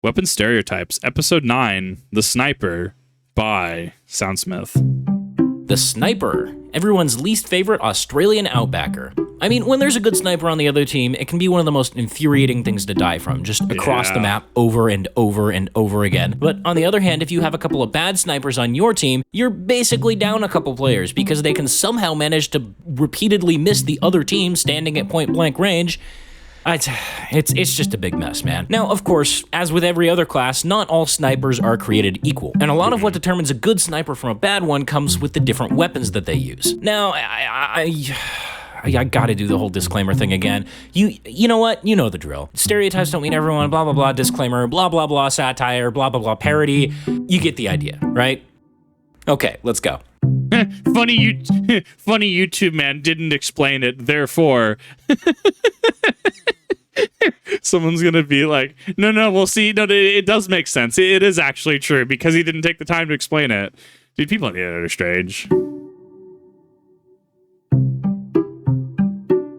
Weapon Stereotypes, Episode 9, The Sniper, by SoundSmith. The Sniper, everyone's least favorite Australian outbacker. I mean, when there's a good sniper on the other team, it can be one of the most infuriating things to die from, just across the map over and over and over again. But on the other hand, if you have a couple of bad snipers on your team, you're basically down a couple players because they can somehow manage to repeatedly miss the other team standing at point blank range. It's just a big mess, man. Now, of course, as with every other class, not all snipers are created equal, and a lot of what determines a good sniper from a bad one comes with the different weapons that they use. Now, I gotta do the whole disclaimer thing again. You know what? You know the drill. Stereotypes don't mean everyone, blah, blah, blah, disclaimer, blah, blah, blah, satire, blah, blah, blah, parody. You get the idea, right? Okay, let's go. Funny YouTube man didn't explain it, therefore... Someone's gonna be like, no, we'll see. No, it does make sense. It is actually true because he didn't take the time to explain it. Dude, people on the internet are strange.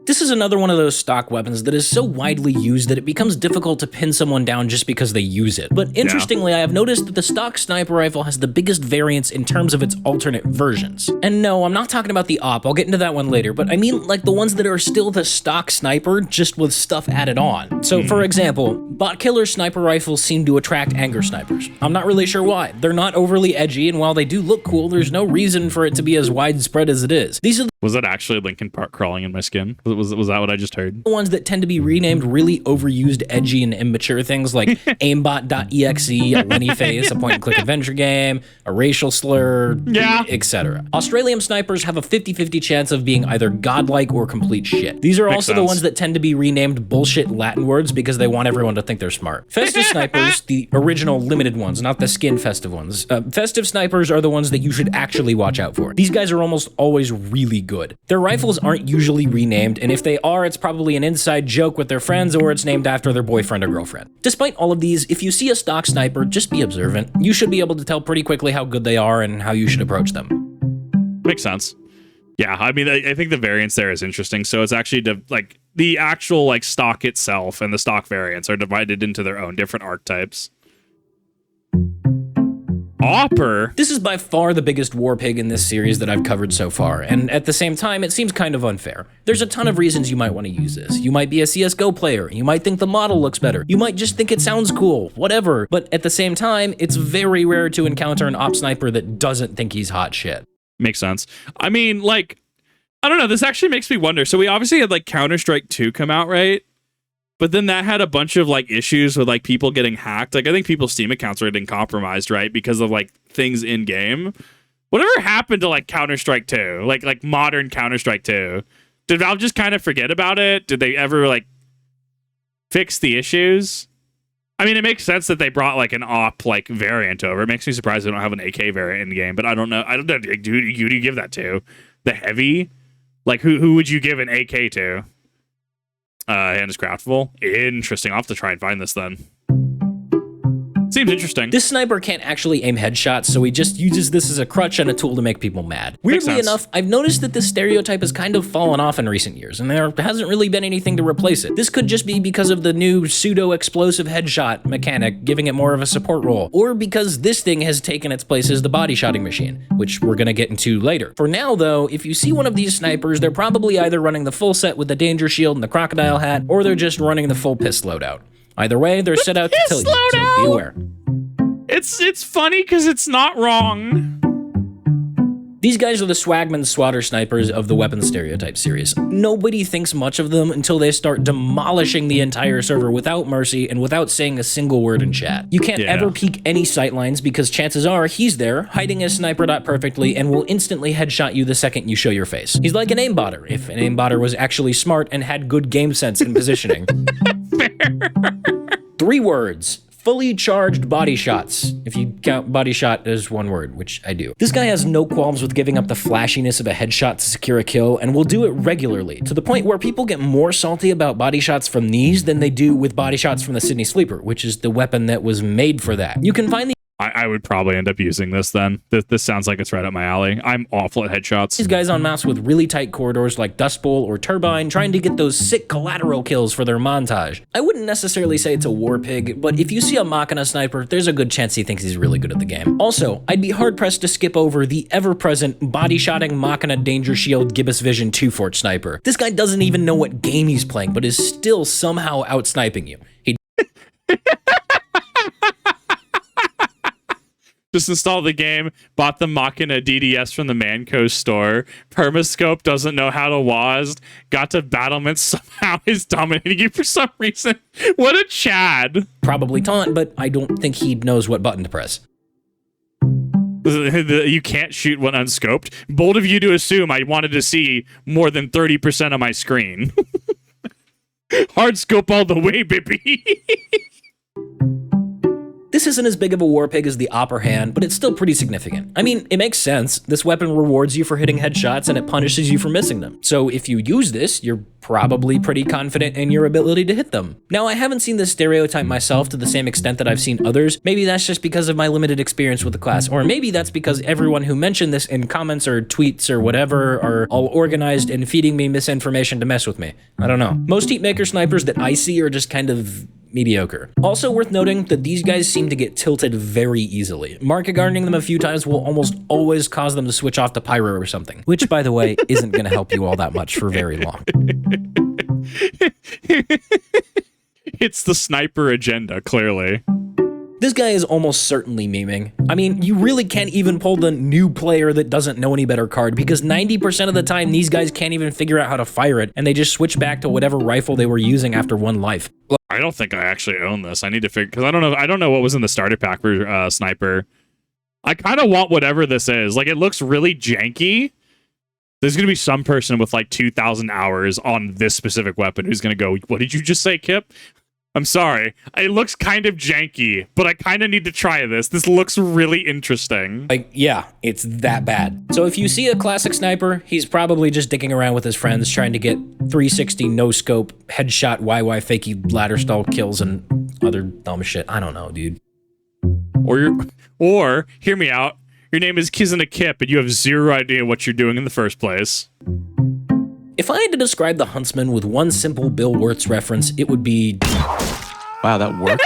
This is another one of those stock weapons that is so widely used that it becomes difficult to pin someone down just because they use it. But interestingly, I have noticed that the stock sniper rifle has the biggest variance in terms of its alternate versions. And no, I'm not talking about the op, I'll get into that one later, but I mean like the ones that are still the stock sniper, just with stuff added on. So for example, bot killer sniper rifles seem to attract anger snipers. I'm not really sure why. They're not overly edgy, and while they do look cool, there's no reason for it to be as widespread as it is. These are Was that actually Linkin Park crawling in my skin? Was that what I just heard? The ones that tend to be renamed really overused, edgy, and immature things like aimbot.exe, a Lenny face, a point-and-click adventure game, a racial slur, etc. Australian snipers have a 50-50 chance of being either godlike or complete shit. These are also the ones that tend to be renamed bullshit Latin words because they want everyone to think they're smart. Festive snipers, the original limited ones, not the skin festive ones. Festive snipers are the ones that you should actually watch out for. These guys are almost always really good. Their rifles aren't usually renamed, and if they are, it's probably an inside joke with their friends or it's named after their boyfriend or girlfriend. Despite all of these, if you see a stock sniper, just be observant. You should be able to tell pretty quickly how good they are and how you should approach them. Makes sense. Yeah, I mean, I think the variance there is interesting. So it's actually the actual stock itself and the stock variants are divided into their own different archetypes. Opper? This is by far the biggest war pig in this series that I've covered so far, and at the same time, it seems kind of unfair. There's a ton of reasons you might want to use this. You might be a CSGO player, you might think the model looks better, you might just think it sounds cool, whatever, but at the same time, it's very rare to encounter an op sniper that doesn't think he's hot shit. Makes sense. I mean, I don't know, this actually makes me wonder. So we obviously had Counter-Strike 2 come out, right? But then that had a bunch of issues with people getting hacked. I think people's Steam accounts were getting compromised, right? Because of things in game. Whatever happened to Counter-Strike 2? Like modern Counter-Strike 2? Did Valve just kind of forget about it? Did they ever fix the issues? I mean, it makes sense that they brought an op variant over. It makes me surprised they don't have an AK variant in the game, but I don't know. Who do you give that to? The heavy? Who would you give an AK to? And is craftable. Interesting. I'll have to try and find this then. Seems interesting. This sniper can't actually aim headshots, so he just uses this as a crutch and a tool to make people mad. Weirdly enough, I've noticed that this stereotype has kind of fallen off in recent years, and there hasn't really been anything to replace it. This could just be because of the new pseudo-explosive headshot mechanic, giving it more of a support role, or because this thing has taken its place as the body shotting machine, which we're gonna get into later. For now, though, if you see one of these snipers, they're probably either running the full set with the danger shield and the crocodile hat, or they're just running the full piss loadout. Either way, they're set out to kill you, so be aware. It's funny because it's not wrong. These guys are the Swagman Swatter snipers of the Weapon Stereotype series. Nobody thinks much of them until they start demolishing the entire server without mercy and without saying a single word in chat. You can't ever peek any sightlines because chances are he's there, hiding his sniper dot perfectly, and will instantly headshot you the second you show your face. He's like an aimbotter, if an aimbotter was actually smart and had good game sense in positioning. Fair. 3 words. Fully charged body shots, if you count body shot as one word, which I do. This guy has no qualms with giving up the flashiness of a headshot to secure a kill, and will do it regularly, to the point where people get more salty about body shots from these than they do with body shots from the Sydney Sleeper, which is the weapon that was made for that. You can find the I I would probably end up using this then. This sounds like it's right up my alley. I'm awful at headshots. These guys on maps with really tight corridors like Dust Bowl or Turbine trying to get those sick collateral kills for their montage. I wouldn't necessarily say it's a war pig, but if you see a Machina sniper, there's a good chance he thinks he's really good at the game. Also, I'd be hard-pressed to skip over the ever-present body-shotting Machina Danger Shield Gibbous Vision 2-Fort sniper. This guy doesn't even know what game he's playing, but is still somehow out-sniping you. He just installed the game, bought the Machina DDS from the Manco store, Permascope doesn't know how to WASD, got to battlements, somehow is dominating you for some reason. What a Chad. probably taunt, but I don't think he knows what button to press. You can't shoot when unscoped. Bold of you to assume I wanted to see more than 30% of my screen. Hard scope all the way, baby. This isn't as big of a war pig as the Upper Hand, but it's still pretty significant. I mean, it makes sense. This weapon rewards you for hitting headshots and it punishes you for missing them. So if you use this, you're probably pretty confident in your ability to hit them. Now, I haven't seen this stereotype myself to the same extent that I've seen others. Maybe that's just because of my limited experience with the class, or maybe that's because everyone who mentioned this in comments or tweets or whatever are all organized and feeding me misinformation to mess with me. I don't know. Most Heatmaker snipers that I see are just kind of mediocre. Also worth noting that these guys seem to get tilted very easily. Market gardening them a few times will almost always cause them to switch off to pyro or something, which, by the way, isn't going to help you all that much for very long. It's the sniper agenda, clearly. This guy is almost certainly memeing. I mean, you really can't even pull the new player that doesn't know any better card, because 90% of the time these guys can't even figure out how to fire it, and they just switch back to whatever rifle they were using after one life. I don't think I actually own this. I need to figure, because I don't know what was in the starter pack for sniper. I kind of want whatever this is. Like, it looks really janky. There's going to be some person with like 2,000 hours on this specific weapon who's going to go, what did you just say, Kip? I'm sorry. It looks kind of janky, but I kind of need to try this. This looks really interesting. Like, yeah, it's that bad. So if you see a classic sniper, he's probably just dicking around with his friends trying to get 360 no-scope, headshot, YY fakey ladder stall kills and other dumb shit. I don't know, dude. Or hear me out. Your name is Kizuna Kip and you have zero idea what you're doing in the first place. If I had to describe the Huntsman with one simple Bill Wirtz reference, it would be... Wow, that worked.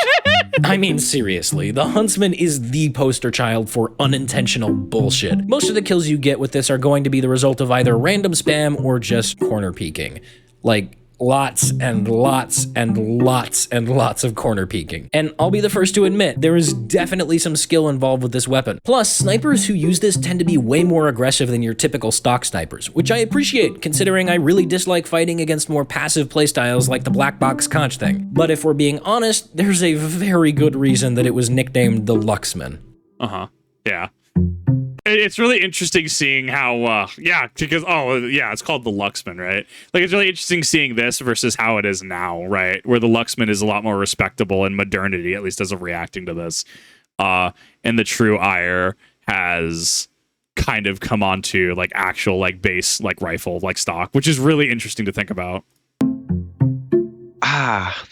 I mean, seriously, the Huntsman is the poster child for unintentional bullshit. Most of the kills you get with this are going to be the result of either random spam or just corner peeking. Like, lots and lots and lots and lots of corner peeking. And I'll be the first to admit, there is definitely some skill involved with this weapon. Plus, snipers who use this tend to be way more aggressive than your typical stock snipers, which I appreciate, considering I really dislike fighting against more passive playstyles like the black box conch thing. But if we're being honest, there's a very good reason that it was nicknamed the Lucksman. Uh-huh. Yeah. It's really interesting seeing how, it's called the Lucksman, right? Like, it's really interesting seeing this versus how it is now, right? Where the Lucksman is a lot more respectable in modernity, at least as of reacting to this. And the true ire has kind of come onto, like, actual, like, base, like, rifle, like, stock, which is really interesting to think about.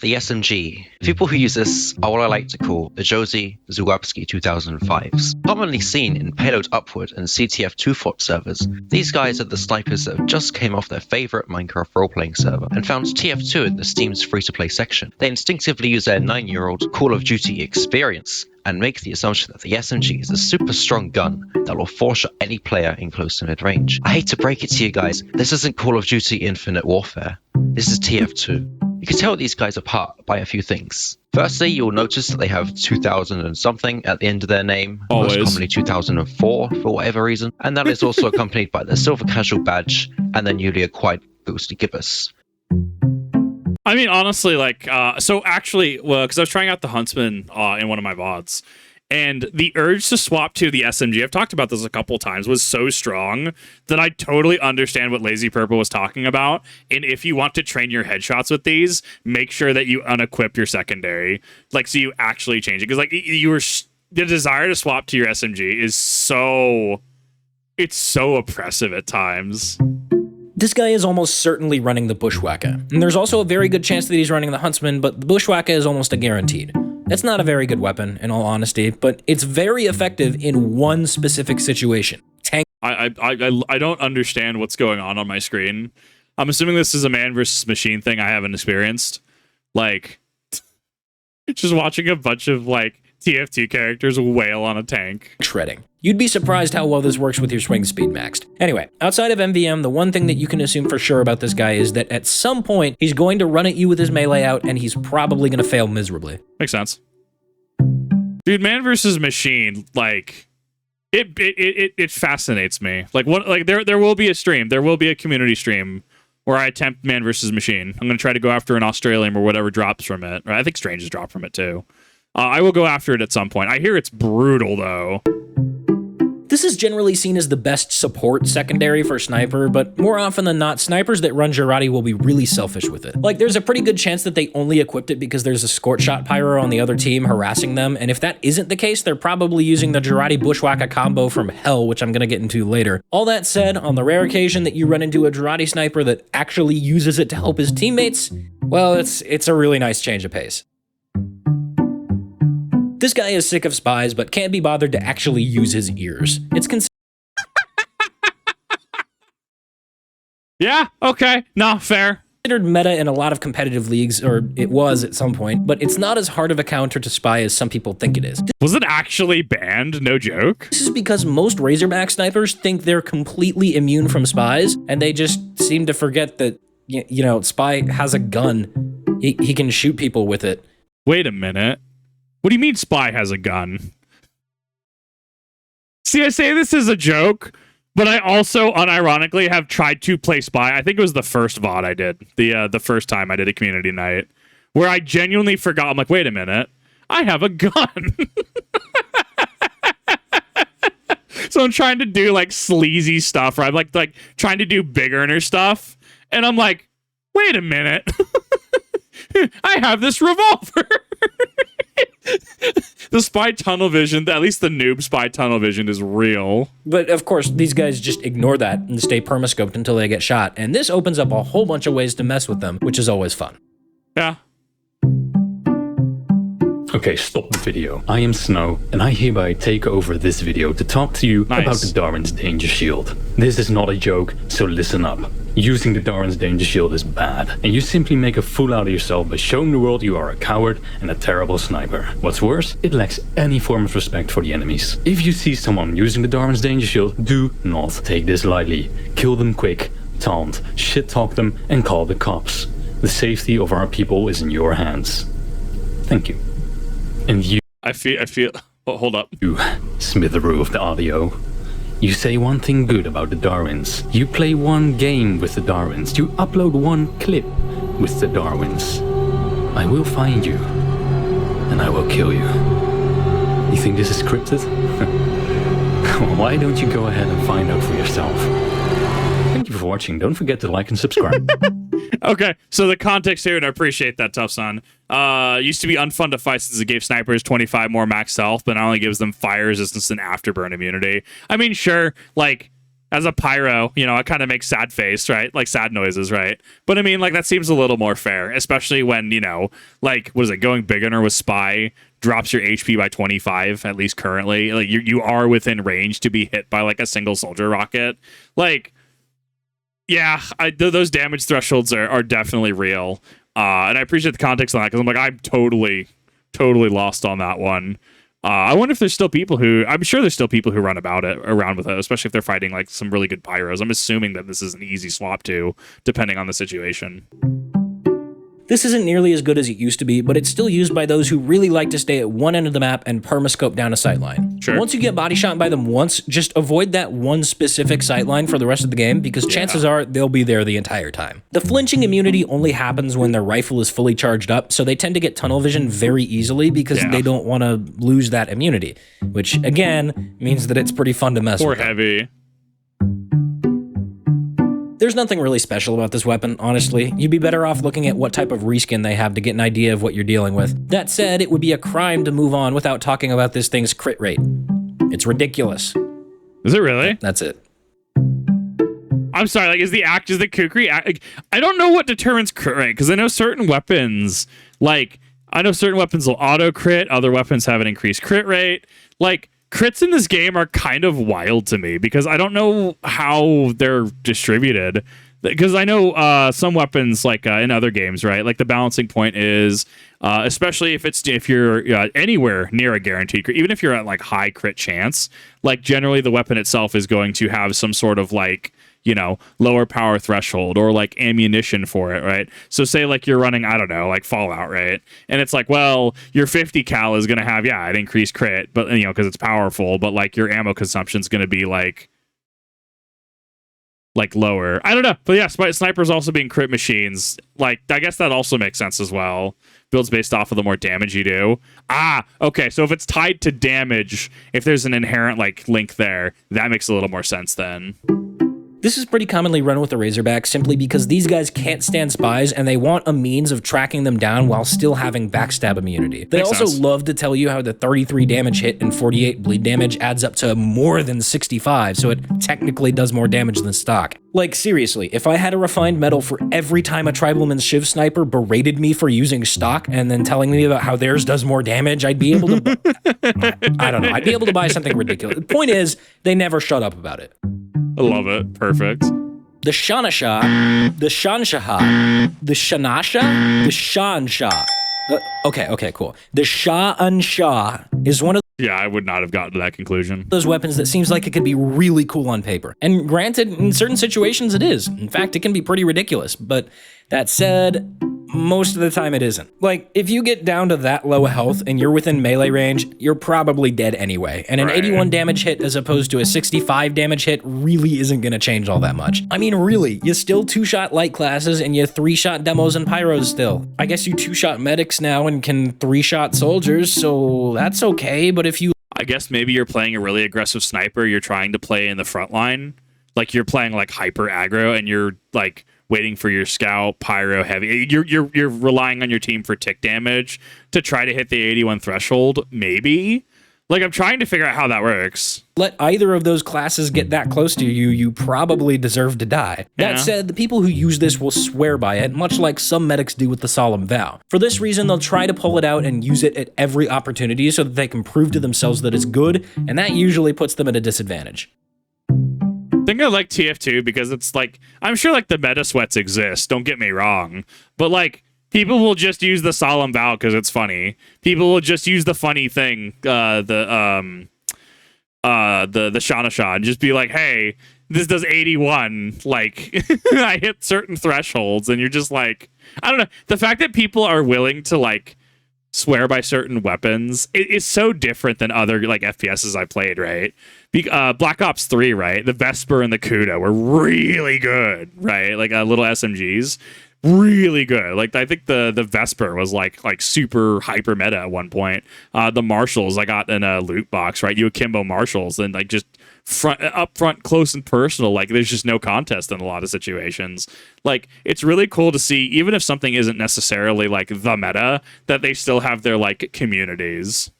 The SMG. People who use this are what I like to call the Josie Zawapski 2005s. Commonly seen in Payload Upward and CTF 2-Fort servers, these guys are the snipers that just came off their favorite Minecraft role-playing server and found TF2 in the Steam's free-to-play section. They instinctively use their 9-year-old Call of Duty experience and make the assumption that the SMG is a super strong gun that will four-shot any player in close to mid-range. I hate to break it to you guys, this isn't Call of Duty Infinite Warfare. This is TF2. You can tell these guys apart by a few things. Firstly, you'll notice that they have 2000 and something at the end of their name, most commonly 2004 for whatever reason, and that is also accompanied by their silver casual badge and their newly acquired ghostly gibbous. I mean, honestly, like, because I was trying out the Huntsman in one of my VODs, and the urge to swap to the SMG, I've talked about this a couple times, was so strong that I totally understand what Lazy Purple was talking about. And if you want to train your headshots with these, make sure that you unequip your secondary, like, so you actually change it. Because, like, the desire to swap to your SMG is so oppressive at times. This guy is almost certainly running the Bushwhacker. And there's also a very good chance that he's running the Huntsman, but the Bushwhacker is almost a guaranteed. It's not a very good weapon, in all honesty, but it's very effective in one specific situation. I don't understand what's going on my screen. I'm assuming this is a man versus machine thing I haven't experienced. Like, just watching a bunch of, like, TF2 characters wail on a tank. Shredding. You'd be surprised how well this works with your swing speed maxed. Anyway, outside of MVM, the one thing that you can assume for sure about this guy is that at some point, he's going to run at you with his melee out, and he's probably going to fail miserably. Makes sense. Dude, man versus machine, like, it fascinates me. Like, there will be a stream, there will be a community stream where I attempt man versus machine. I'm going to try to go after an Australian or whatever drops from it. I think Strange has dropped from it, too. I will go after it at some point. I hear it's brutal, though. This is generally seen as the best support secondary for Sniper, but more often than not, snipers that run Jarate will be really selfish with it. Like, there's a pretty good chance that they only equipped it because there's a Scorch Shot Pyro on the other team harassing them, and if that isn't the case, they're probably using the Jarate Bushwhacker combo from hell, which I'm gonna get into later. All that said, on the rare occasion that you run into a Jarate sniper that actually uses it to help his teammates, well, it's a really nice change of pace. This guy is sick of spies, but can't be bothered to actually use his ears. It's Yeah, okay. No, fair. considered meta in a lot of competitive leagues, or it was at some point, but it's not as hard of a counter to spy as some people think it is. Was it actually banned? No joke. This is because most Razorback snipers think they're completely immune from spies, and they just seem to forget that, you know, Spy has a gun. He can shoot people with it. Wait a minute. What do you mean Spy has a gun? See, I say this is a joke, but I also unironically have tried to play Spy. I think it was the first VOD I did, the first time I did a community night, where I genuinely forgot. I'm like, wait a minute, I have a gun. So I'm trying to do like sleazy stuff, or I'm like trying to do big earner stuff, and I'm like, wait a minute, I have this revolver. The Spy tunnel vision, at least the noob Spy tunnel vision, is real. But of course, these guys just ignore that and stay permascoped until they get shot, and this opens up a whole bunch of ways to mess with them, which is always fun. Yeah. Okay, stop the video. I am Snow, and I hereby take over this video to talk to you about the Darwin's Danger Shield. This is not a joke, so listen up. Using the Darwin's Danger Shield is bad, and you simply make a fool out of yourself by showing the world you are a coward and a terrible sniper. What's worse, it lacks any form of respect for the enemies. If you see someone using the Darwin's Danger Shield, do not take this lightly. Kill them quick, taunt, shit-talk them, and call the cops. The safety of our people is in your hands. Thank you. And you... I feel... Oh, hold up. You, Smitheroo of the audio. You say one thing good about the Darwins. You play one game with the Darwins. You upload one clip with the Darwins. I will find you. And I will kill you. You think this is scripted? Why don't you go ahead and find out for yourself? Thank you for watching. Don't forget to like and subscribe. Okay, so the context here, and I appreciate that, Tough Son. Used to be unfun to fight since it gave snipers 25 more max health, but it only gives them fire resistance and afterburn immunity. I mean, sure, like, as a pyro, you know, it kind of makes sad face, right? Like, sad noises, right? But I mean, like, that seems a little more fair, especially when, you know, like, what is it, going big gunner with Spy drops your HP by 25, at least currently. Like, you are within range to be hit by, like, a single soldier rocket. Like... Yeah, those damage thresholds are definitely real, and I appreciate the context on that because I'm like, I'm totally lost on that one. I wonder if there's still people who, I'm sure there's still people who run around with it, especially if they're fighting like some really good pyros. I'm assuming that this is an easy swap too, depending on the situation. This isn't nearly as good as it used to be, but it's still used by those who really like to stay at one end of the map and permascope down a sightline. Sure. Once you get body shot by them once, just avoid that one specific sightline for the rest of the game, because chances are they'll be there the entire time. The flinching immunity only happens when their rifle is fully charged up, so they tend to get tunnel vision very easily because they don't want to lose that immunity, which again means that it's pretty fun to mess with. Or heavy. There's nothing really special about this weapon, honestly. You'd be better off looking at what type of reskin they have to get an idea of what you're dealing with. That said, it would be a crime to move on without talking about this thing's crit rate. It's ridiculous. Is it really? That's it. I'm sorry, like, is the Kukri... I don't know what determines crit rate, because I know certain weapons, like, I know certain weapons will auto crit, other weapons have an increased crit rate. Like, crits in this game are kind of wild to me because I don't know how they're distributed. Because I know some weapons, like in other games, right? Like the balancing point is, especially if you're anywhere near a guaranteed crit, even if you're at like high crit chance, like generally the weapon itself is going to have some sort of like, you know, lower power threshold or like ammunition for it, right? So say like you're running, I don't know, like Fallout, right? And it's like, well, your 50 cal is going to have, an increased crit, but you know, because it's powerful, but like your ammo consumption is going to be like lower. I don't know. But yeah, snipers also being crit machines. Like, I guess that also makes sense as well. Builds based off of the more damage you do. Okay. So if it's tied to damage, if there's an inherent like link there, that makes a little more sense then. This is pretty commonly run with the Razorbacks simply because these guys can't stand spies and they want a means of tracking them down while still having backstab immunity. They also love to tell you how the 33 damage hit and 48 bleed damage adds up to more than 65, so it technically does more damage than stock. Like, seriously, if I had a refined medal for every time a Tribalman's Shiv sniper berated me for using stock and then telling me about how theirs does more damage, I'd be able to... I don't know. I'd be able to buy something ridiculous. The point is, they never shut up about it. I love it. Perfect. The Shanasha, the Shanshaha, the Shanasha, the Shansha. Okay, cool. The Shah-un-Shah is one of Yeah, I would not have gotten to that conclusion. those weapons that seems like it could be really cool on paper. And granted, in certain situations it is. In fact, it can be pretty ridiculous. But that said, most of the time it isn't. Like, if you get down to that low health and you're within melee range, you're probably dead anyway. And an 81 damage hit as opposed to a 65 damage hit really isn't gonna change all that much. I mean, really, you still 2-shot light classes and you 3-shot demos and pyros still. I guess you 2-shot medics now and can 3-shot soldiers, so that's okay, but if you... I guess maybe you're playing a really aggressive sniper, you're trying to play in the front line. Like, you're playing like hyper aggro and you're like waiting for your scout, pyro, heavy. You're relying on your team for tick damage to try to hit the 81 threshold, maybe? Like, I'm trying to figure out how that works. Let either of those classes get that close to you, you probably deserve to die. That said, the people who use this will swear by it, much like some medics do with the Solemn Vow. For this reason, they'll try to pull it out and use it at every opportunity so that they can prove to themselves that it's good, and that usually puts them at a disadvantage. I think I like TF2 because it's like, I'm sure like the meta sweats exist, don't get me wrong, but like people will just use the Solemn Vow because it's funny. People will just use the funny thing, the Shana and just be like, hey, this does 81, like I hit certain thresholds, and you're just like, I don't know. The fact that people are willing to like swear by certain weapons is so different than other like FPSs I played, right? Black Ops 3, right? The Vesper and the Kuda were really good, right? Like little SMGs, really good. Like I think the Vesper was like super hyper meta at one point. The Marshals I got in a loot box, right? You akimbo Marshals and like just up front, close and personal. Like there's just no contest in a lot of situations. Like it's really cool to see, even if something isn't necessarily like the meta, that they still have their like communities.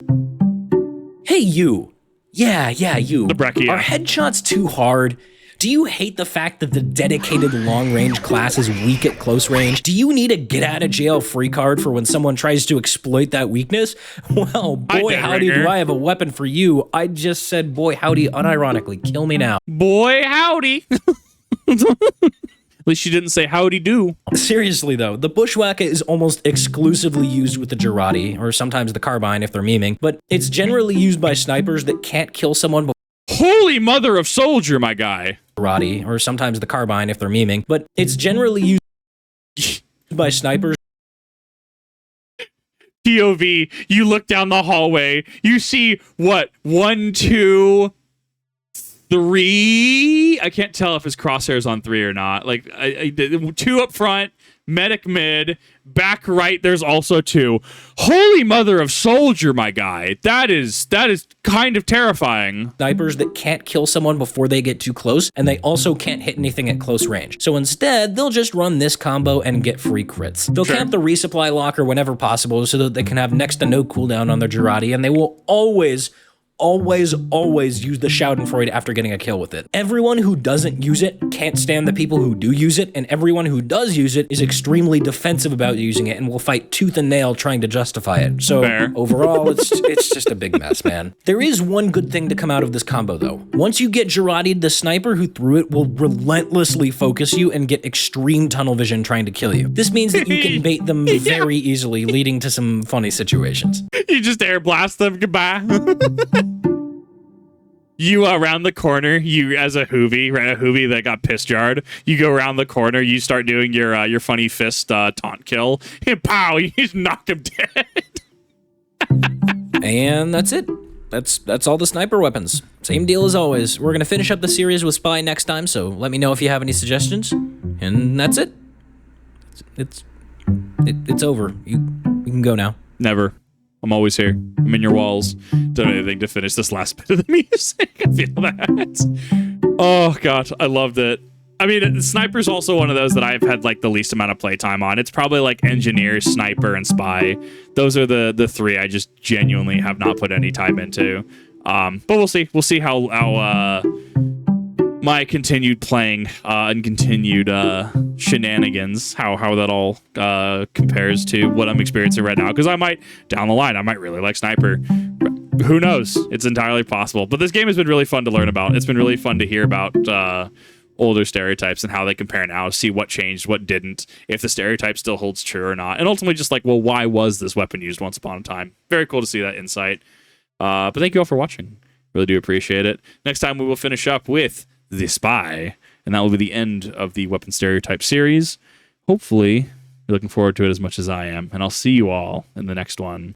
Hey, you. Yeah, you. The Breccia. Are headshots too hard? Do you hate the fact that the dedicated long-range class is weak at close range? Do you need a get-out-of-jail-free card for when someone tries to exploit that weakness? Well, boy howdy do I have a weapon for you. I just said boy howdy unironically. Kill me now. Boy howdy. At least you didn't say howdy do. Seriously though, the Bushwhacker is almost exclusively used with the Girardi, or sometimes the Carbine if they're memeing, but it's generally used by snipers that can't kill someone before Holy mother of soldier, my guy. Girardi, or sometimes the Carbine if they're memeing, but it's generally used by snipers. POV, you look down the hallway, you see what? 1, 2, 3. I can't tell if his crosshairs on 3 or not. Like 2 up front, medic mid, back right. There's also 2. Holy mother of soldier, my guy. That is kind of terrifying. Snipers that can't kill someone before they get too close, and they also can't hit anything at close range. So instead, they'll just run this combo and get free crits. They'll camp the resupply locker whenever possible so that they can have next to no cooldown on their Girardi, and they will always always use the Schadenfreude after getting a kill with it. Everyone who doesn't use it can't stand the people who do use it, and everyone who does use it is extremely defensive about using it and will fight tooth and nail trying to justify it. So overall, it's just a big mess, man. There is one good thing to come out of this combo, though. Once you get Girardi'd, the sniper who threw it will relentlessly focus you and get extreme tunnel vision trying to kill you. This means that you can bait them very easily, leading to some funny situations. You just air blast them. Goodbye. You around the corner, you as a hoovy, right? A hoovy that got piss jarred. You go around the corner, you start doing your funny fist taunt kill, and pow, you just knock him dead. And that's it. That's all the sniper weapons. Same deal as always. We're gonna finish up the series with Spy next time, so let me know if you have any suggestions. And that's it. It's over. You can go now. Never. I'm always here. I'm in your walls. Don't have anything to finish this last bit of the music. I feel that. Oh god, I loved it. I mean, Sniper's also one of those that I've had like the least amount of playtime on. It's probably like Engineer, Sniper, and Spy. Those are the three I just genuinely have not put any time into. But we'll see. We'll see how my continued playing and continued shenanigans, how that all compares to what I'm experiencing right now. Because I might, down the line, I might really like Sniper. Who knows? It's entirely possible. But this game has been really fun to learn about. It's been really fun to hear about older stereotypes and how they compare now, see what changed, what didn't, if the stereotype still holds true or not. And ultimately just like, well, why was this weapon used once upon a time? Very cool to see that insight. But thank you all for watching. Really do appreciate it. Next time we will finish up with The Spy, and that will be the end of the Weapon Stereotype series. Hopefully, you're looking forward to it as much as I am, and I'll see you all in the next one.